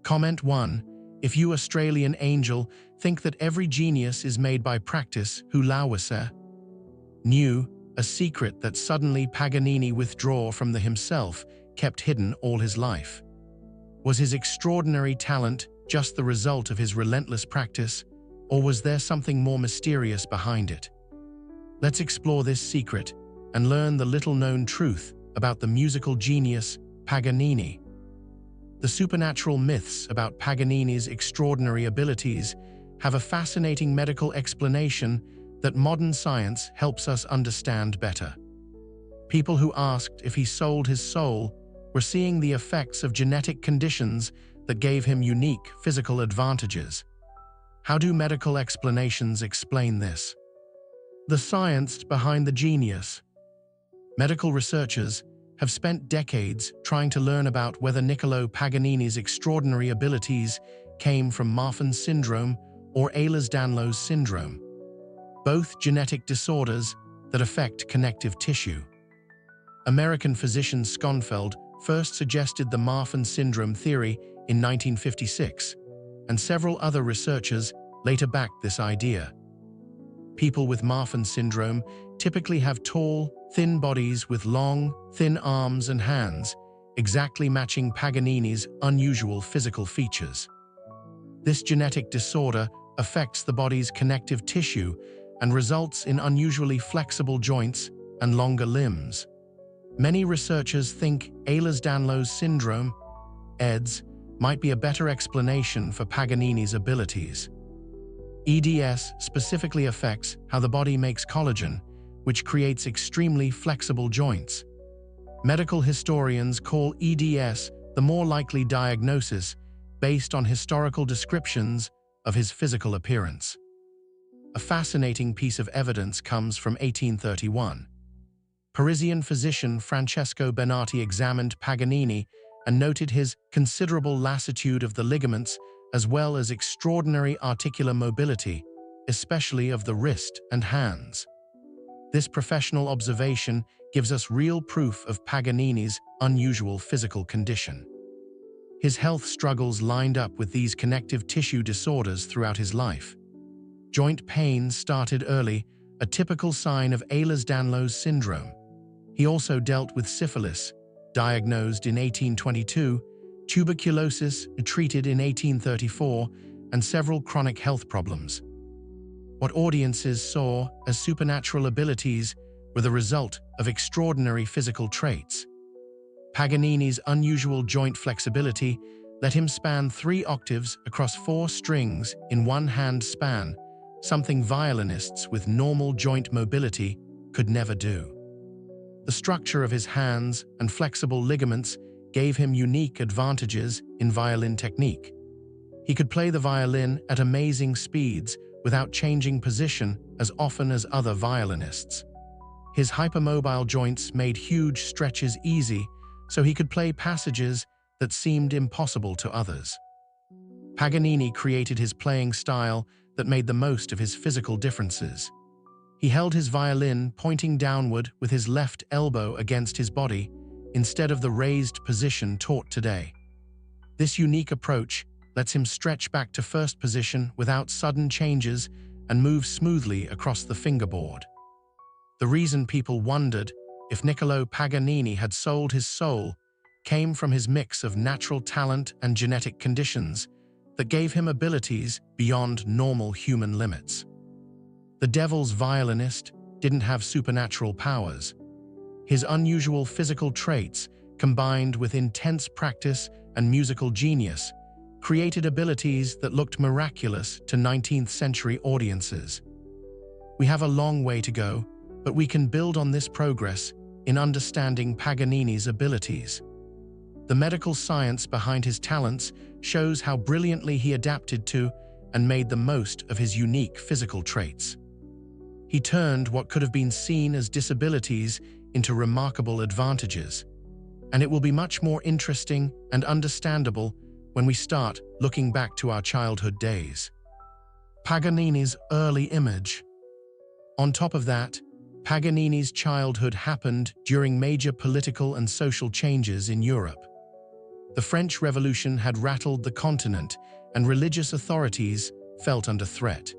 Comment 1. If you Australian angel think that every genius is made by practice, who lawase? Knew, a secret that suddenly Paganini withdraw from the himself, kept hidden all his life. Was his extraordinary talent just the result of his relentless practice, or was there something more mysterious behind it? Let's explore this secret and learn the little-known truth about the musical genius Paganini. The supernatural myths about Paganini's extraordinary abilities have a fascinating medical explanation that modern science helps us understand better. People who asked if he sold his soul were seeing the effects of genetic conditions that gave him unique physical advantages. How do medical explanations explain this? The science behind the genius. Medical researchers have spent decades trying to learn about whether Niccolò Paganini's extraordinary abilities came from Marfan syndrome or Ehlers-Danlos syndrome, both genetic disorders that affect connective tissue. American physician Schonfeld first suggested the Marfan syndrome theory in 1956, and several other researchers later backed this idea. People with Marfan syndrome typically have tall, thin bodies with long, thin arms and hands, exactly matching Paganini's unusual physical features. This genetic disorder affects the body's connective tissue and results in unusually flexible joints and longer limbs. Many researchers think Ehlers-Danlos syndrome, EDS, might be a better explanation for Paganini's abilities. EDS specifically affects how the body makes collagen, which creates extremely flexible joints. Medical historians call EDS the more likely diagnosis based on historical descriptions of his physical appearance. A fascinating piece of evidence comes from 1831. Parisian physician Francesco Benatti examined Paganini and noted his considerable lassitude of the ligaments as well as extraordinary articular mobility, especially of the wrist and hands. This professional observation gives us real proof of Paganini's unusual physical condition. His health struggles lined up with these connective tissue disorders throughout his life. Joint pain started early, a typical sign of Ehlers-Danlos syndrome. He also dealt with syphilis, diagnosed in 1822, tuberculosis, treated in 1834, and several chronic health problems. What audiences saw as supernatural abilities were the result of extraordinary physical traits. Paganini's unusual joint flexibility let him span 3 octaves across 4 strings in one hand span, something violinists with normal joint mobility could never do. The structure of his hands and flexible ligaments gave him unique advantages in violin technique. He could play the violin at amazing speeds without changing position as often as other violinists. His hypermobile joints made huge stretches easy, so he could play passages that seemed impossible to others. Paganini created his playing style that made the most of his physical differences. He held his violin pointing downward with his left elbow against his body, instead of the raised position taught today. This unique approach lets him stretch back to first position without sudden changes and move smoothly across the fingerboard. The reason people wondered if Niccolò Paganini had sold his soul came from his mix of natural talent and genetic conditions that gave him abilities beyond normal human limits. The devil's violinist didn't have supernatural powers. His unusual physical traits, combined with intense practice and musical genius, created abilities that looked miraculous to 19th century audiences. We have a long way to go, but we can build on this progress in understanding Paganini's abilities. The medical science behind his talents shows how brilliantly he adapted to and made the most of his unique physical traits. He turned what could have been seen as disabilities into remarkable advantages, and it will be much more interesting and understandable when we start looking back to our childhood days. Paganini's early image. On top of that, Paganini's childhood happened during major political and social changes in Europe. The French Revolution had rattled the continent, and religious authorities felt under threat.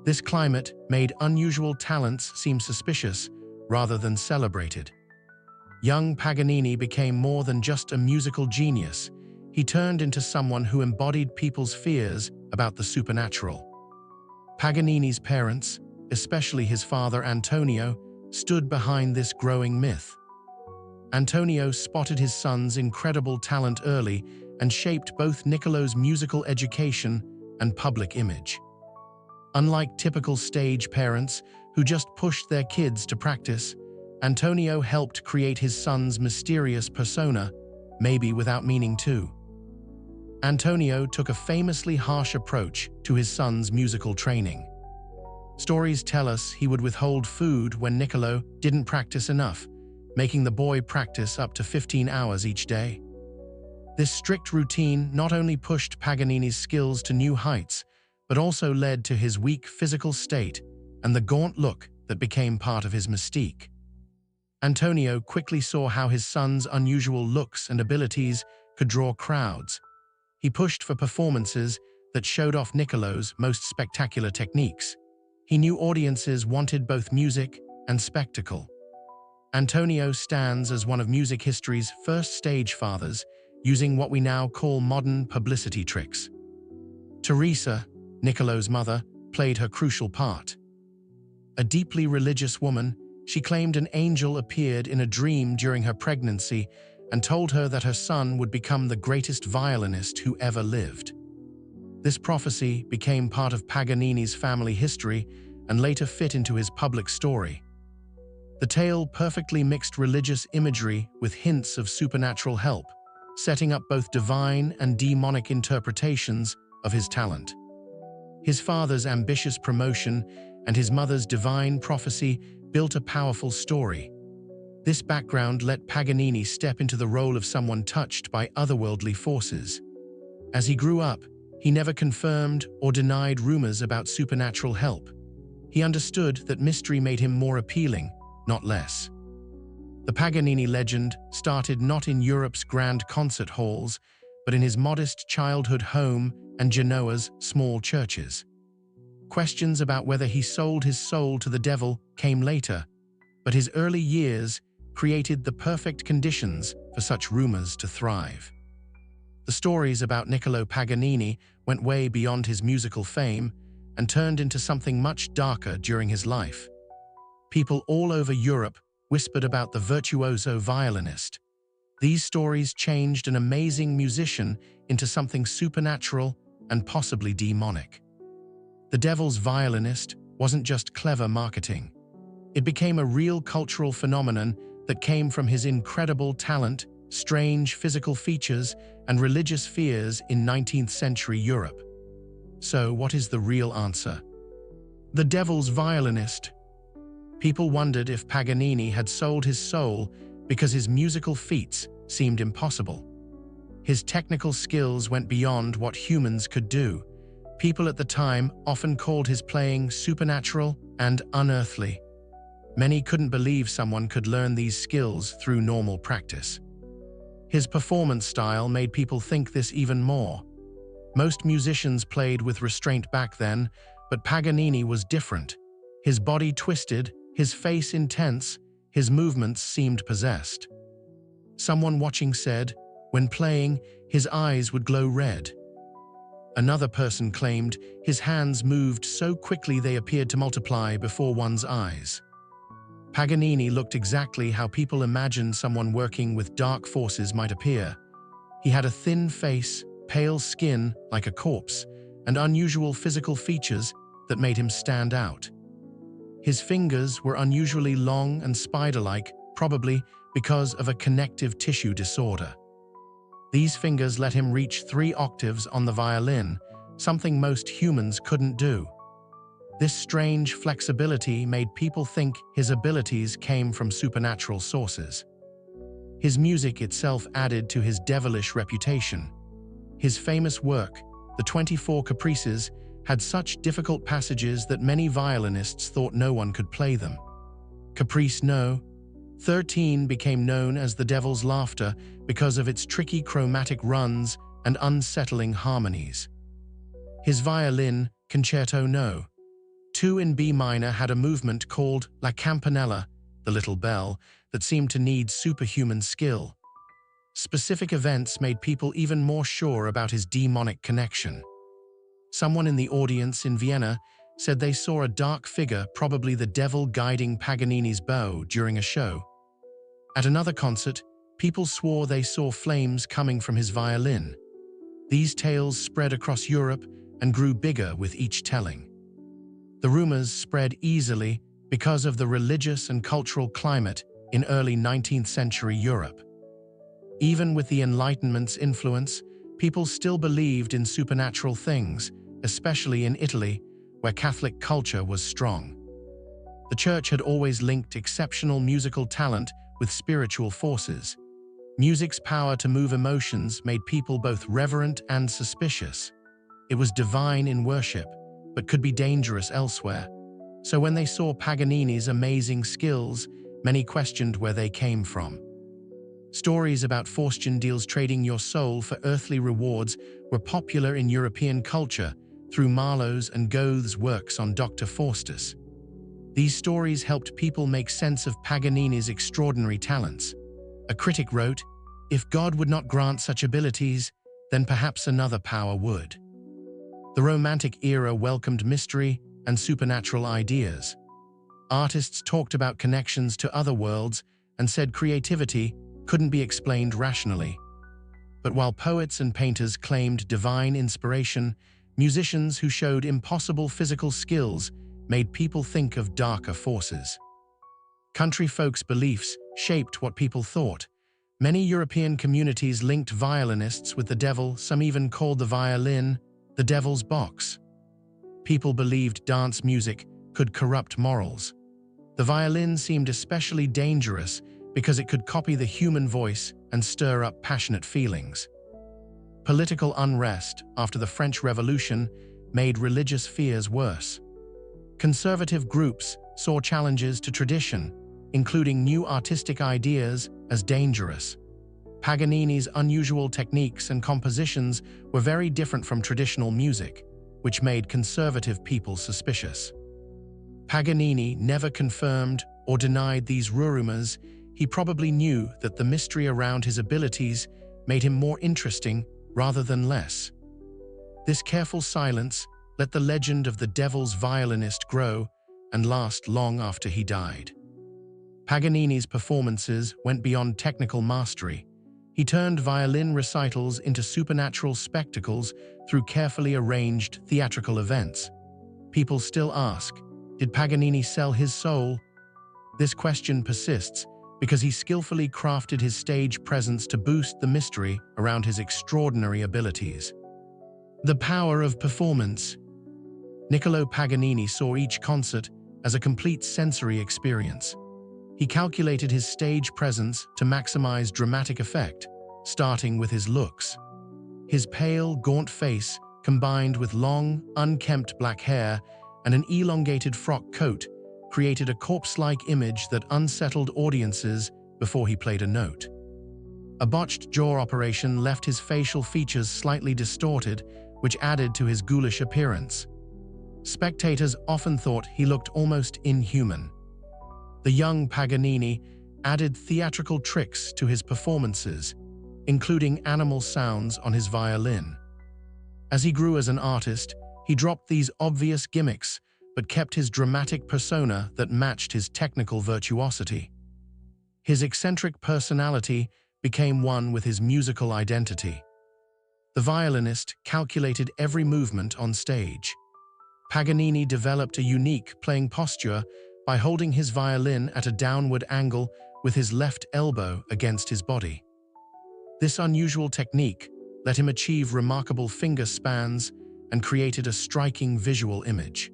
This climate made unusual talents seem suspicious rather than celebrated. Young Paganini became more than just a musical genius. He turned into someone who embodied people's fears about the supernatural. Paganini's parents, especially his father Antonio, stood behind this growing myth. Antonio spotted his son's incredible talent early and shaped both Niccolò's musical education and public image. Unlike typical stage parents who just pushed their kids to practice, Antonio helped create his son's mysterious persona, maybe without meaning to. Antonio took a famously harsh approach to his son's musical training. Stories tell us he would withhold food when Niccolò didn't practice enough, making the boy practice up to 15 hours each day. This strict routine not only pushed Paganini's skills to new heights, but also led to his weak physical state and the gaunt look that became part of his mystique. Antonio quickly saw how his son's unusual looks and abilities could draw crowds. He pushed for performances that showed off Niccolò's most spectacular techniques. He knew audiences wanted both music and spectacle. Antonio stands as one of music history's first stage fathers, using what we now call modern publicity tricks. Teresa, Niccolò's mother, played her crucial part. A deeply religious woman, she claimed an angel appeared in a dream during her pregnancy and told her that her son would become the greatest violinist who ever lived. This prophecy became part of Paganini's family history and later fit into his public story. The tale perfectly mixed religious imagery with hints of supernatural help, setting up both divine and demonic interpretations of his talent. His father's ambitious promotion and his mother's divine prophecy built a powerful story. This background let Paganini step into the role of someone touched by otherworldly forces. As he grew up, he never confirmed or denied rumors about supernatural help. He understood that mystery made him more appealing, not less. The Paganini legend started not in Europe's grand concert halls, but in his modest childhood home and Genoa's small churches. Questions about whether he sold his soul to the devil came later, but his early years created the perfect conditions for such rumors to thrive. The stories about Niccolò Paganini went way beyond his musical fame and turned into something much darker during his life. People all over Europe whispered about the virtuoso violinist. These stories changed an amazing musician into something supernatural and possibly demonic. The Devil's Violinist wasn't just clever marketing. It became a real cultural phenomenon that came from his incredible talent, strange physical features, and religious fears in 19th century Europe. So, what is the real answer? The Devil's Violinist. People wondered if Paganini had sold his soul because his musical feats seemed impossible. His technical skills went beyond what humans could do. People at the time often called his playing supernatural and unearthly. Many couldn't believe someone could learn these skills through normal practice. His performance style made people think this even more. Most musicians played with restraint back then, but Paganini was different. His body twisted, his face intense, his movements seemed possessed. Someone watching said, when playing, his eyes would glow red. Another person claimed his hands moved so quickly they appeared to multiply before one's eyes. Paganini looked exactly how people imagined someone working with dark forces might appear. He had a thin face, pale skin like a corpse, and unusual physical features that made him stand out. His fingers were unusually long and spider-like, probably because of a connective tissue disorder. These fingers let him reach 3 octaves on the violin, something most humans couldn't do. This strange flexibility made people think his abilities came from supernatural sources. His music itself added to his devilish reputation. His famous work, the 24 Caprices, had such difficult passages that many violinists thought no one could play them. Caprice No, 13 became known as the Devil's Laughter because of its tricky chromatic runs and unsettling harmonies. His violin, Concerto No. 2 in B minor, had a movement called La Campanella, the little bell, that seemed to need superhuman skill. Specific events made people even more sure about his demonic connection. Someone in the audience in Vienna said they saw a dark figure, probably the devil, guiding Paganini's bow during a show. At another concert, people swore they saw flames coming from his violin. These tales spread across Europe and grew bigger with each telling. The rumors spread easily because of the religious and cultural climate in early 19th century Europe. Even with the Enlightenment's influence, people still believed in supernatural things, especially in Italy, where Catholic culture was strong. The church had always linked exceptional musical talent with spiritual forces. Music's power to move emotions made people both reverent and suspicious. It was divine in worship, but could be dangerous elsewhere. So when they saw Paganini's amazing skills, many questioned where they came from. Stories about fortune deals, trading your soul for earthly rewards, were popular in European culture through Marlowe's and Goethe's works on Dr. Faustus. These stories helped people make sense of Paganini's extraordinary talents. A critic wrote, "If God would not grant such abilities, then perhaps another power would." The Romantic era welcomed mystery and supernatural ideas. Artists talked about connections to other worlds and said creativity couldn't be explained rationally. But while poets and painters claimed divine inspiration, musicians who showed impossible physical skills made people think of darker forces. Country folks' beliefs shaped what people thought. Many European communities linked violinists with the devil. Some even called the violin the devil's box. People believed dance music could corrupt morals. The violin seemed especially dangerous because it could copy the human voice and stir up passionate feelings. Political unrest after the French Revolution made religious fears worse. Conservative groups saw challenges to tradition, including new artistic ideas, as dangerous. Paganini's unusual techniques and compositions were very different from traditional music, which made conservative people suspicious. Paganini never confirmed or denied these rumors. He probably knew that the mystery around his abilities made him more interesting rather than less. This careful silence let the legend of the devil's violinist grow and last long after he died. Paganini's performances went beyond technical mastery. He turned violin recitals into supernatural spectacles through carefully arranged theatrical events. People still ask, did Paganini sell his soul? This question persists because he skillfully crafted his stage presence to boost the mystery around his extraordinary abilities. The power of performance. Niccolò Paganini saw each concert as a complete sensory experience. He calculated his stage presence to maximize dramatic effect, starting with his looks. His pale, gaunt face, combined with long, unkempt black hair and an elongated frock coat, created a corpse-like image that unsettled audiences before he played a note. A botched jaw operation left his facial features slightly distorted, which added to his ghoulish appearance. Spectators often thought he looked almost inhuman. The young Paganini added theatrical tricks to his performances, including animal sounds on his violin. As he grew as an artist, he dropped these obvious gimmicks but kept his dramatic persona that matched his technical virtuosity. His eccentric personality became one with his musical identity. The violinist calculated every movement on stage. Paganini developed a unique playing posture by holding his violin at a downward angle with his left elbow against his body. This unusual technique let him achieve remarkable finger spans and created a striking visual image.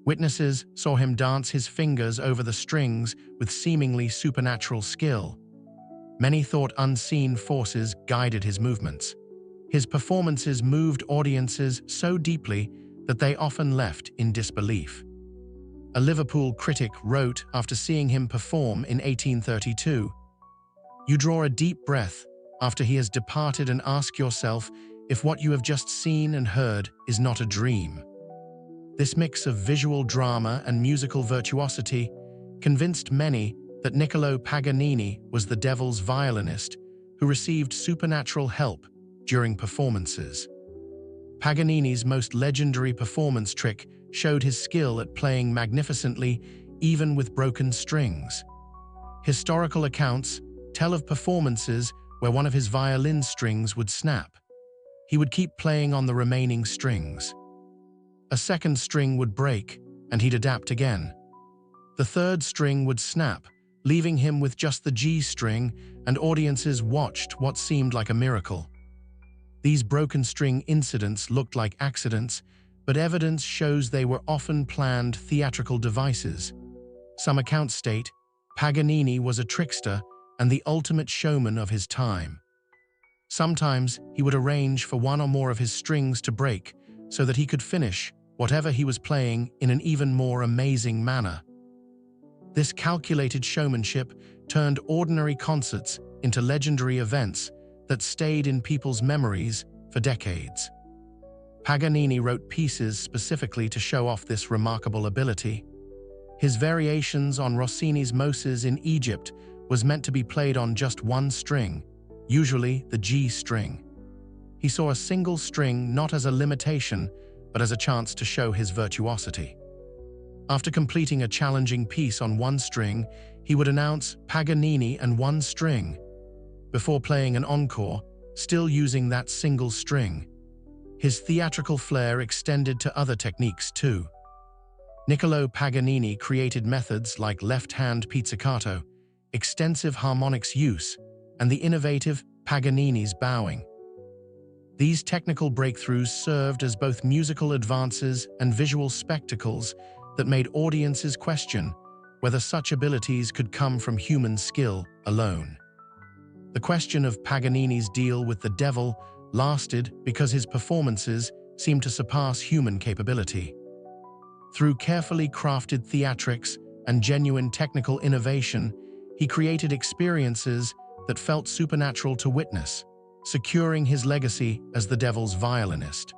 Witnesses saw him dance his fingers over the strings with seemingly supernatural skill. Many thought unseen forces guided his movements. His performances moved audiences so deeply that they often left in disbelief. a Liverpool critic wrote after seeing him perform in 1832. You draw a deep breath after he has departed and ask yourself if what you have just seen and heard is not a dream. This mix of visual drama and musical virtuosity convinced many that Niccolò Paganini was the devil's violinist who received supernatural help during performances. Paganini's most legendary performance trick showed his skill at playing magnificently even with broken strings. Historical accounts tell of performances where one of his violin strings would snap. He would keep playing on the remaining strings. A second string would break, and he'd adapt again. The third string would snap, leaving him with just the G string, and audiences watched what seemed like a miracle. These broken string incidents looked like accidents, but evidence shows they were often planned theatrical devices. Some accounts state Paganini was a trickster and the ultimate showman of his time. Sometimes he would arrange for one or more of his strings to break so that he could finish whatever he was playing in an even more amazing manner. This calculated showmanship turned ordinary concerts into legendary events that stayed in people's memories for decades. Paganini wrote pieces specifically to show off this remarkable ability. His variations on Rossini's Moses in Egypt was meant to be played on just one string, usually the G string. He saw a single string not as a limitation, but as a chance to show his virtuosity. After completing a challenging piece on one string, he would announce Paganini and one string, before playing an encore, still using that single string. His theatrical flair extended to other techniques too. Niccolò Paganini created methods like left-hand pizzicato, extensive harmonics use, and the innovative Paganini's bowing. These technical breakthroughs served as both musical advances and visual spectacles that made audiences question whether such abilities could come from human skill alone. The question of Paganini's deal with the devil lasted because his performances seemed to surpass human capability. Through carefully crafted theatrics and genuine technical innovation, he created experiences that felt supernatural to witness, securing his legacy as the devil's violinist.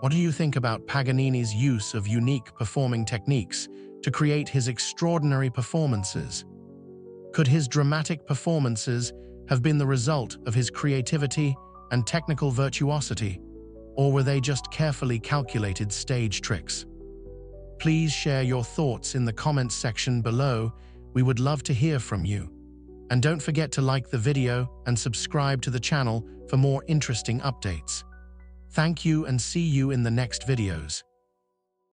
What do you think about Paganini's use of unique performing techniques to create his extraordinary performances? Could his dramatic performances have been the result of his creativity and technical virtuosity, or were they just carefully calculated stage tricks? Please share your thoughts in the comments section below. We would love to hear from you. And don't forget to like the video and subscribe to the channel for more interesting updates. Thank you and see you in the next videos.